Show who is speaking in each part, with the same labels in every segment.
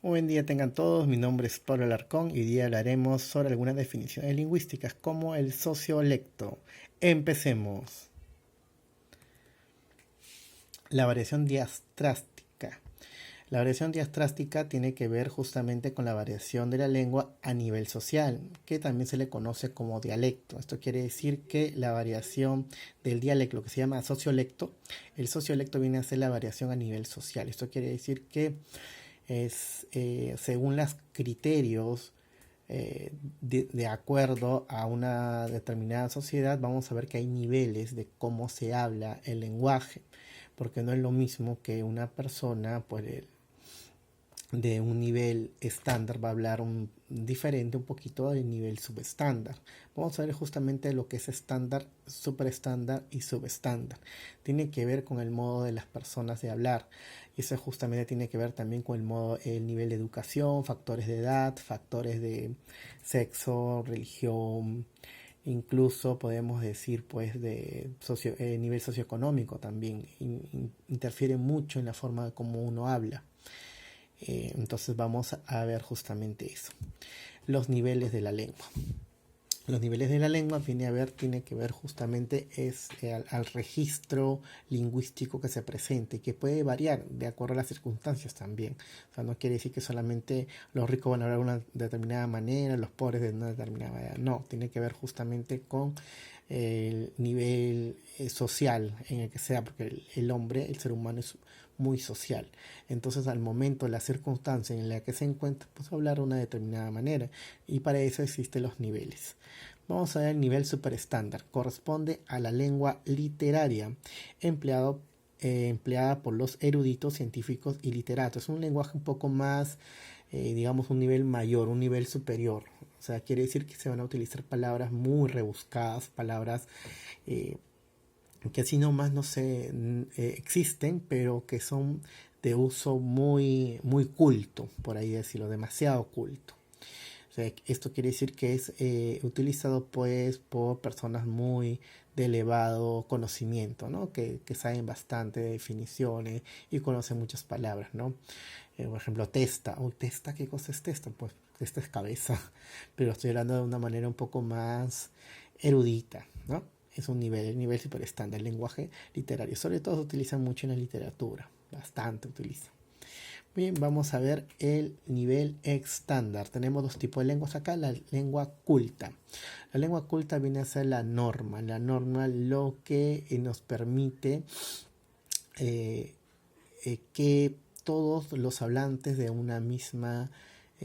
Speaker 1: Un buen día tengan todos, mi nombre es Pablo Alarcón y hoy día hablaremos sobre algunas definiciones lingüísticas como el sociolecto. Empecemos. La variación diastrástica. La variación diastrástica tiene que ver justamente con la variación de la lengua a nivel social, que también se le conoce como dialecto. Esto quiere decir que la variación del dialecto, lo que se llama sociolecto, el sociolecto viene a ser la variación a nivel social. Esto quiere decir que es según los criterios de acuerdo a una determinada sociedad, vamos a ver que hay niveles de cómo se habla el lenguaje, porque no es lo mismo que una persona pues, de un nivel estándar va a hablar diferente un poquito del nivel subestándar. Vamos a ver justamente lo que es estándar, superestándar y subestándar. Tiene que ver con el modo de las personas de hablar. Y eso justamente tiene que ver también con el nivel de educación, factores de edad, factores de sexo, religión, incluso podemos decir pues de nivel socioeconómico también. Interfiere mucho en la forma como uno habla. Entonces vamos a ver justamente eso. Los niveles de la lengua. Los niveles de la lengua tiene que ver justamente al registro lingüístico que se presente y que puede variar de acuerdo a las circunstancias también. O sea, no quiere decir que solamente los ricos van a hablar de una determinada manera, los pobres de una determinada manera. No, tiene que ver justamente con el nivel social en el que sea, porque el hombre, el ser humano es muy social. Entonces, al momento, la circunstancia en la que se encuentra, pues hablar de una determinada manera. Y para eso existen los niveles. Vamos a ver el nivel superestándar. Corresponde a la lengua literaria empleada por los eruditos, científicos y literatos. Es un lenguaje un poco más, digamos, un nivel mayor, un nivel superior. O sea, quiere decir que se van a utilizar palabras muy rebuscadas, palabras que así nomás no se existen, pero que son de uso muy, muy culto, por ahí decirlo, demasiado culto. O sea, esto quiere decir que es utilizado pues por personas muy de elevado conocimiento, ¿no? Que saben bastante de definiciones y conocen muchas palabras, ¿no? Por ejemplo, testa. ¿Testa? ¿Qué cosa es testa? Pues testa es cabeza, pero estoy hablando de una manera un poco más erudita, ¿no? Es el nivel super estándar, el lenguaje literario. Sobre todo se utiliza mucho en la literatura, bastante utiliza. Bien, vamos a ver el nivel estándar. Tenemos dos tipos de lenguas acá. La lengua culta. La lengua culta viene a ser la norma. La norma lo que nos permite que todos los hablantes de una misma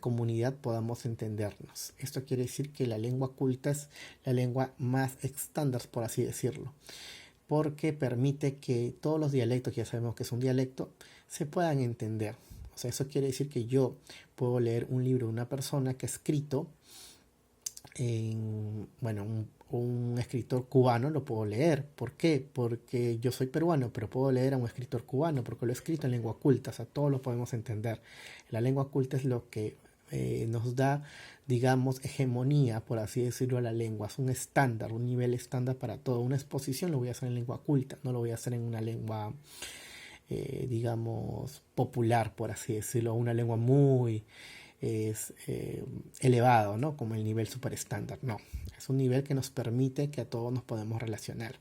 Speaker 1: comunidad podamos entendernos. Esto quiere decir que la lengua culta es la lengua más estándar, por así decirlo, porque permite que todos los dialectos, que ya sabemos que es un dialecto, se puedan entender. O sea, eso quiere decir que yo puedo leer un libro de una persona que ha escrito en, bueno, un escritor cubano, lo puedo leer. ¿Por qué? Porque yo soy peruano, pero puedo leer a un escritor cubano, porque lo he escrito en lengua culta, o sea, todos lo podemos entender. La lengua culta es lo que nos da, digamos, hegemonía, por así decirlo, a la lengua. Es un estándar, un nivel estándar para todo. Una exposición lo voy a hacer en lengua culta, no lo voy a hacer en una lengua, digamos, popular, por así decirlo, una lengua muy elevado, ¿no? Como el nivel super estándar. No, es un nivel que nos permite que a todos nos podemos relacionar.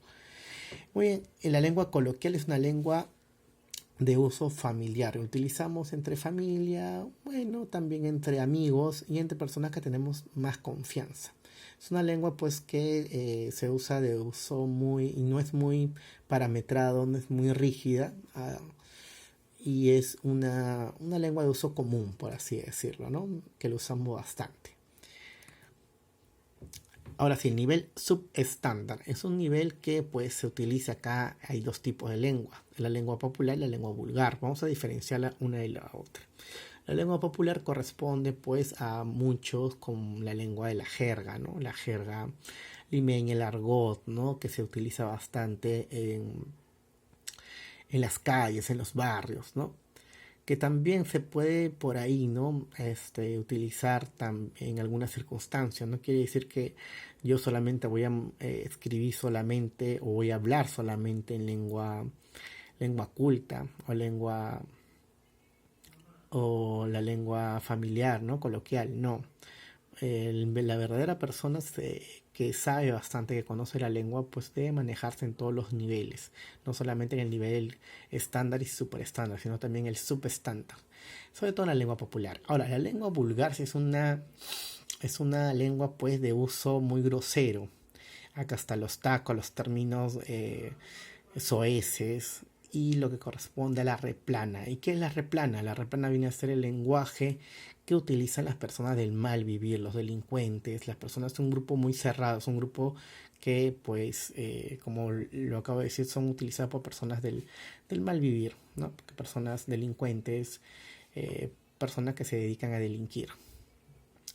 Speaker 1: Muy bien, en la lengua coloquial es una lengua de uso familiar. Utilizamos entre familia, bueno, también entre amigos y entre personas que tenemos más confianza. Es una lengua pues que se usa de uso muy, y no es muy parametrado, no es muy rígida, y es una lengua de uso común, por así decirlo, ¿no? Que lo usamos bastante. Ahora sí, el nivel subestándar es un nivel que pues se utiliza acá. Hay dos tipos de lengua, la lengua popular y la lengua vulgar. Vamos a diferenciarla una de la otra. La lengua popular corresponde pues a muchos con la lengua de la jerga, ¿no? La jerga limeña, el argot, ¿no? Que se utiliza bastante en las calles, en los barrios, ¿no? Que también se puede por ahí, ¿no? Utilizar en algunas circunstancias. No quiere decir que yo solamente voy a escribir solamente o voy a hablar solamente en lengua culta o lengua o la lengua familiar, ¿no? Coloquial, no. La verdadera persona que sabe bastante, que conoce la lengua, pues debe manejarse en todos los niveles, no solamente en el nivel estándar y superestándar, sino también el subestándar, sobre todo en la lengua popular. Ahora, la lengua vulgar sí es una lengua pues de uso muy grosero. Acá hasta los tacos, los términos soeces y lo que corresponde a la replana. ¿Y qué es la replana? La replana viene a ser el lenguaje que utilizan las personas del mal vivir, los delincuentes. Las personas son un grupo muy cerrado, es un grupo que pues como lo acabo de decir son utilizados por personas del mal vivir, ¿no? Personas delincuentes, personas que se dedican a delinquir.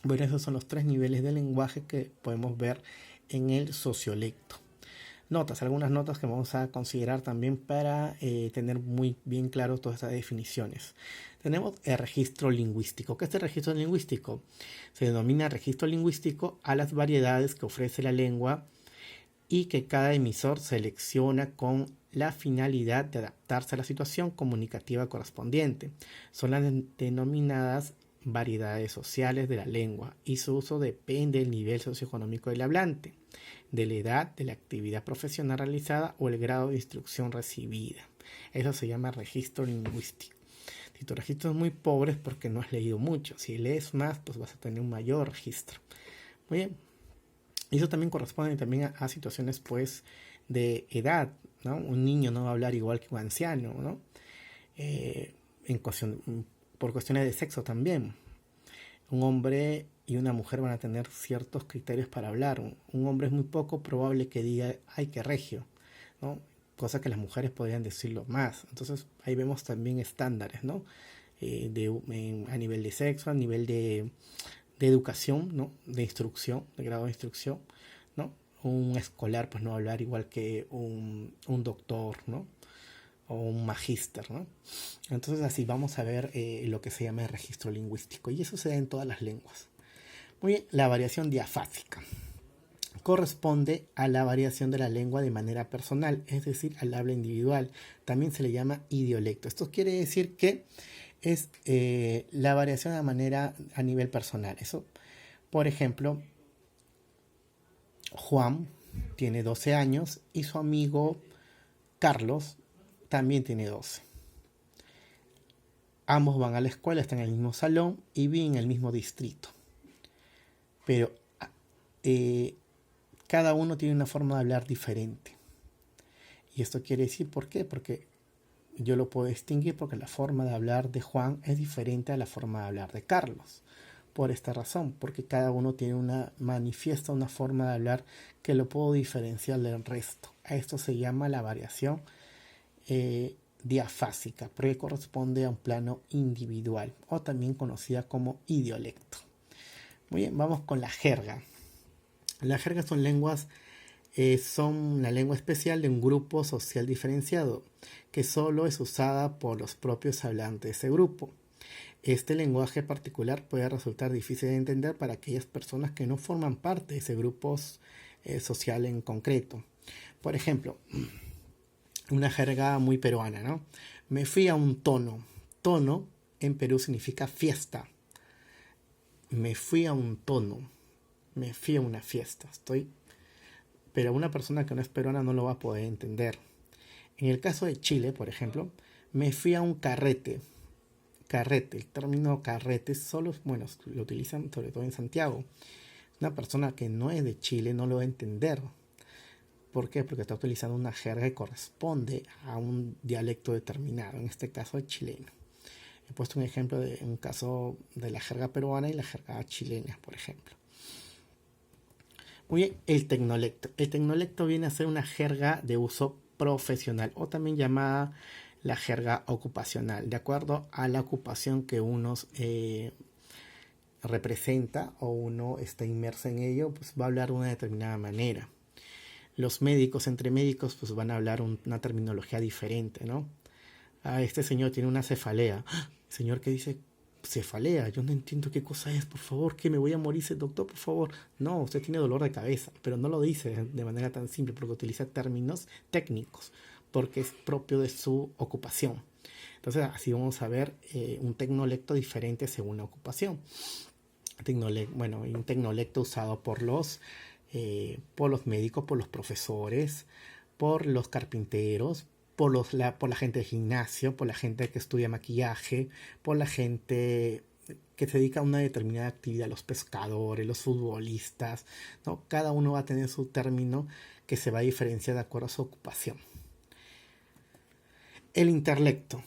Speaker 1: Bueno, esos son los tres niveles de lenguaje que podemos ver en el sociolecto. Notas, algunas notas que vamos a considerar también para tener muy bien claro todas estas definiciones. Tenemos el registro lingüístico. ¿Qué es el registro lingüístico? Se denomina registro lingüístico a las variedades que ofrece la lengua y que cada emisor selecciona con la finalidad de adaptarse a la situación comunicativa correspondiente. Son las denominadas variedades sociales de la lengua y su uso depende del nivel socioeconómico del hablante, de la edad, de la actividad profesional realizada o el grado de instrucción recibida. Eso se llama registro lingüístico. Si tu registro es muy pobre es porque no has leído mucho. Si lees más, pues vas a tener un mayor registro. Muy bien. Y eso también corresponde también a situaciones pues de edad, ¿no? Un niño no va a hablar igual que un anciano, ¿no? Por cuestiones de sexo también. Un hombre y una mujer van a tener ciertos criterios para hablar. Un hombre es muy poco probable que diga, ay, qué regio, ¿no? Cosa que las mujeres podrían decirlo más. Entonces ahí vemos también estándares, ¿no? A nivel de sexo, a nivel de educación, ¿no? De instrucción, de grado de instrucción, ¿no? Un escolar pues no va a hablar igual que un doctor, ¿no? O un magíster, ¿no? Entonces así vamos a ver lo que se llama el registro lingüístico y eso se da en todas las lenguas. Muy bien, la variación diafásica corresponde a la variación de la lengua de manera personal, es decir, al habla individual. También se le llama idiolecto. Esto quiere decir que es la variación de manera a nivel personal. Eso, por ejemplo, Juan tiene 12 años y su amigo Carlos también tiene 12. Ambos van a la escuela, están en el mismo salón y viven en el mismo distrito. Pero cada uno tiene una forma de hablar diferente. Y esto quiere decir, ¿por qué? Porque yo lo puedo distinguir porque la forma de hablar de Juan es diferente a la forma de hablar de Carlos. Por esta razón, porque cada uno manifiesta una forma de hablar que lo puedo diferenciar del resto. A esto se llama la variación diafásica, porque corresponde a un plano individual o también conocida como idiolecto. Muy bien, vamos con la jerga. Las jergas son la lengua especial de un grupo social diferenciado, que solo es usada por los propios hablantes de ese grupo. Este lenguaje particular puede resultar difícil de entender para aquellas personas que no forman parte de ese grupo social en concreto. Por ejemplo, una jerga muy peruana, ¿no? Me fui a un tono. Tono en Perú significa fiesta. Me fui a un tono. Me fui a una fiesta. Pero una persona que no es peruana no lo va a poder entender. En el caso de Chile, por ejemplo, me fui a un carrete. Carrete, el término carrete lo utilizan sobre todo en Santiago. Una persona que no es de Chile no lo va a entender. ¿Por qué? Porque está utilizando una jerga que corresponde a un dialecto determinado, en este caso el chileno. He puesto un ejemplo de un caso de la jerga peruana y la jerga chilena, por ejemplo. Muy bien, el tecnolecto. El tecnolecto viene a ser una jerga de uso profesional o también llamada la jerga ocupacional, de acuerdo a la ocupación que uno representa o uno está inmerso en ello, pues va a hablar de una determinada manera. Los médicos, entre médicos, pues van a hablar una terminología diferente, ¿no? Este señor tiene una cefalea. Señor que dice cefalea, yo no entiendo qué cosa es, por favor, que me voy a morir, doctor, por favor. No, usted tiene dolor de cabeza, pero no lo dice de manera tan simple porque utiliza términos técnicos, porque es propio de su ocupación. Entonces así vamos a ver un tecnolecto diferente según la ocupación. Un tecnolecto usado por los médicos, por los profesores, por los carpinteros, por la gente de gimnasio, por la gente que estudia maquillaje, por la gente que se dedica a una determinada actividad, los pescadores, los futbolistas, ¿no? Cada uno va a tener su término que se va a diferenciar de acuerdo a su ocupación. El interlecto.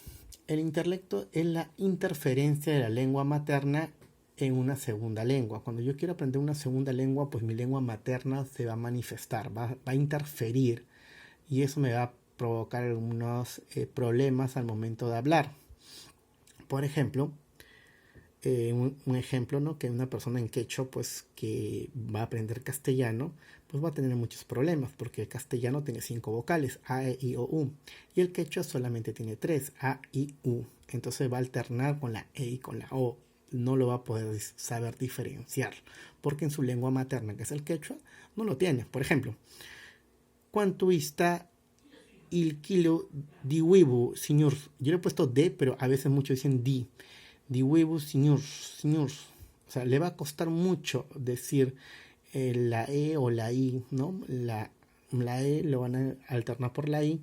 Speaker 1: El interlecto es la interferencia de la lengua materna en una segunda lengua. Cuando yo quiero aprender una segunda lengua, pues mi lengua materna se va a manifestar, va a interferir, y eso me va a provocar algunos problemas al momento de hablar. Por ejemplo, un ejemplo, ¿no? Que una persona en quechua, pues que va a aprender castellano, pues va a tener muchos problemas, porque el castellano tiene 5 vocales, A, E, I, O, U, y el quechua solamente tiene 3, A, I, U. Entonces va a alternar con la E y con la O. No lo va a poder saber diferenciar, porque en su lengua materna, que es el quechua, no lo tiene. Por ejemplo, ¿cuánto está el kilo de huevo, señor? Yo le he puesto D, pero a veces muchos dicen D. De huevo, señor. O sea, le va a costar mucho decir la E o la I, ¿no? La E lo van a alternar por la I.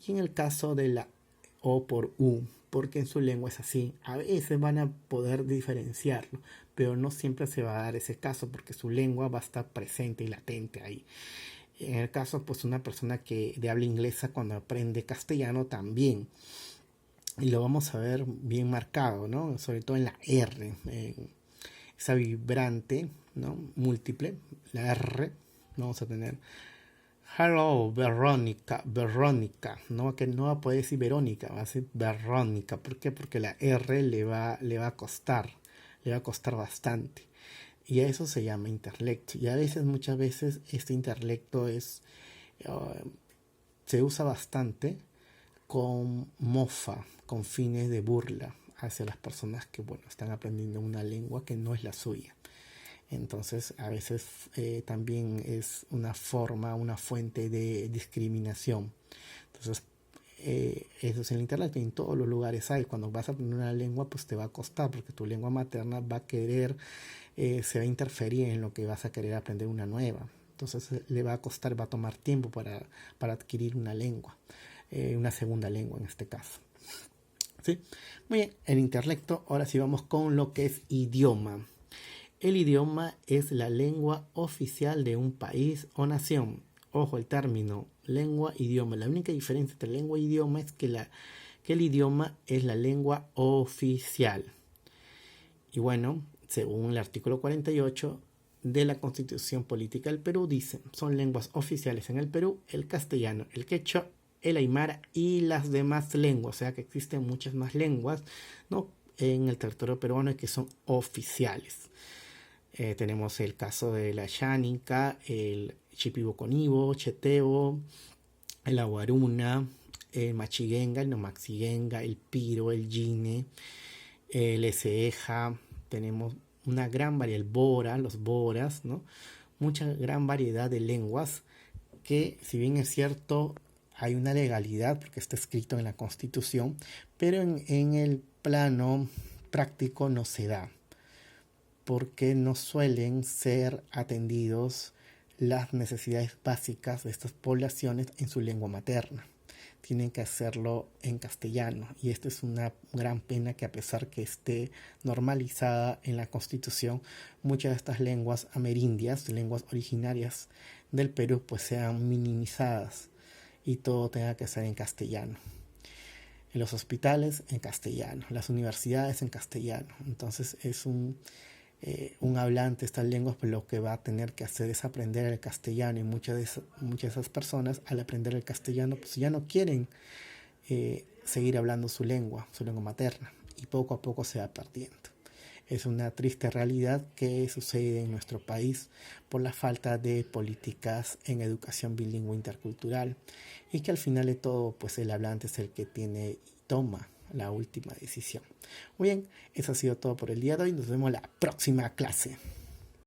Speaker 1: Y en el caso de la O por U, porque en su lengua es así. A veces van a poder diferenciarlo, pero no siempre se va a dar ese caso, porque su lengua va a estar presente y latente ahí. En el caso, pues una persona que de habla inglesa, cuando aprende castellano también, y lo vamos a ver bien marcado, ¿no? Sobre todo en la R, esa vibrante, ¿no? Múltiple, la R, vamos a tener hello, Verónica, ¿no? Que no va a poder decir Verónica, va a ser Verónica. ¿Por qué? Porque la R le va a costar bastante. Y a eso se llama interlecto. Y a veces, muchas veces, este interlecto se usa bastante con mofa, con fines de burla hacia las personas que, bueno, están aprendiendo una lengua que no es la suya. Entonces, a veces también es una fuente de discriminación. Entonces, eso es el internet, en todos los lugares hay. Cuando vas a aprender una lengua, pues te va a costar, porque tu lengua materna va a querer, se va a interferir en lo que vas a querer aprender una nueva. Entonces, le va a costar, va a tomar tiempo para adquirir una lengua, una segunda lengua en este caso. ¿Sí? Muy bien, el interlecto. Ahora sí vamos con lo que es idioma. El idioma es la lengua oficial de un país o nación. Ojo, el término lengua, idioma. La única diferencia entre lengua e idioma es que el idioma es la lengua oficial. Y bueno, según el artículo 48 de la Constitución Política del Perú, dice, son lenguas oficiales en el Perú el castellano, el quechua, el aymara y las demás lenguas. O sea que existen muchas más lenguas, ¿no?, en el territorio peruano que son oficiales. Tenemos el caso de la Xánica, el Shipibo-Conibo, Cheteo, el Aguaruna, el Machiguenga, el Nomaxiguenga, el Piro, el Yine, el Eseja. Tenemos una gran variedad, el Bora, los Boras, ¿no? Mucha gran variedad de lenguas que, si bien es cierto, hay una legalidad porque está escrito en la Constitución, pero en el plano práctico no se da, porque no suelen ser atendidos las necesidades básicas de estas poblaciones en su lengua materna. Tienen que hacerlo en castellano, y esto es una gran pena, que a pesar que esté normalizada en la Constitución, muchas de estas lenguas amerindias, lenguas originarias del Perú, pues sean minimizadas y todo tenga que ser en castellano. En los hospitales en castellano, las universidades en castellano. Entonces es un hablante de estas lenguas, pues lo que va a tener que hacer es aprender el castellano, y muchas de esas personas, al aprender el castellano, pues ya no quieren seguir hablando su lengua materna, y poco a poco se va perdiendo. Es una triste realidad que sucede en nuestro país por la falta de políticas en educación bilingüe intercultural, y que al final de todo, pues el hablante es el que tiene y toma la última decisión. Muy bien, eso ha sido todo por el día de hoy. Nos vemos la próxima clase.